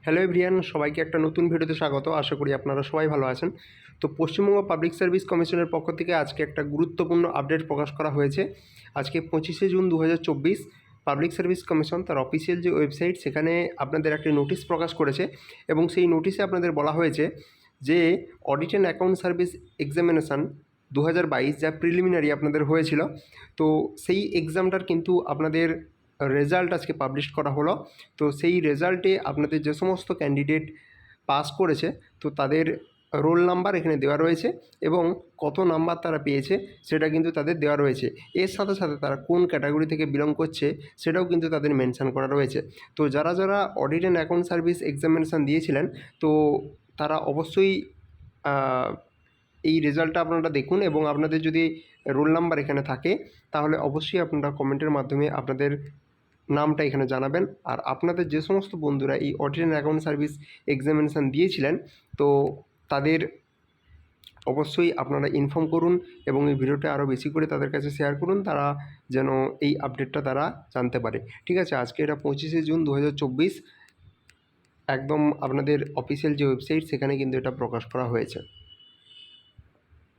Hello everyone, সবাইকে একটা নতুন ভিডিওতে স্বাগত। আশা করি আপনারা সবাই ভালো আছেন। তো পশ্চিমবঙ্গ পাবলিক সার্ভিস কমিশনের পক্ষ থেকে আজকে একটা গুরুত্বপূর্ণ আপডেট প্রকাশ করা হয়েছে। আজকে 25শে জুন 2024 পাবলিক সার্ভিস কমিশন তার অফিসিয়াল যে ওয়েবসাইট সেখানে আপনাদের একটি নোটিশ প্রকাশ করেছে এবং সেই নোটিশে আপনাদের বলা হয়েছে যে audit and account service examination 2022 যা প্রিলিমিনারি আপনাদের হয়েছিল, তো সেই এক্সামটার কিন্তু আপনাদের রেজাল্ট আজকে পাবলিশ করা হলো। তো সেই রেজাল্টে আপনাদের যে সমস্ত ক্যান্ডিডেট পাস করেছে তো তাদের রোল নাম্বার এখানে দেওয়া রয়েছে এবং কত নাম্বার তারা পেয়েছে সেটা কিন্তু তাদের দেওয়া রয়েছে। এর সাথে সাথে তারা কোন ক্যাটাগরি থেকে বিলং করছে সেটাও কিন্তু তাদের মেনশান করা রয়েছে। তো যারা যারা audit and account service examination দিয়েছিলেন তো তারা অবশ্যই এই রেজাল্টটা আপনারা দেখুন এবং আপনাদের যদি রোল নাম্বার এখানে থাকে তাহলে অবশ্যই আপনারা কমেন্টের মাধ্যমে আপনাদের নামটা এখানে জানাবেন। আর আপনাদের যে সমস্ত বন্ধুরা এই audit and account service examination দিয়েছিলেন তো তাদের অবশ্যই আপনারা ইনফর্ম করুন এবং এই ভিডিওটা আরও বেশি করে তাদের কাছে শেয়ার করুন, তারা যেন এই আপডেটটা তারা জানতে পারে। ঠিক আছে, আজকে এটা 25শে জুন 2024 একদম আপনাদের অফিসিয়াল যে ওয়েবসাইট সেখানে কিন্তু এটা প্রকাশ করা হয়েছে।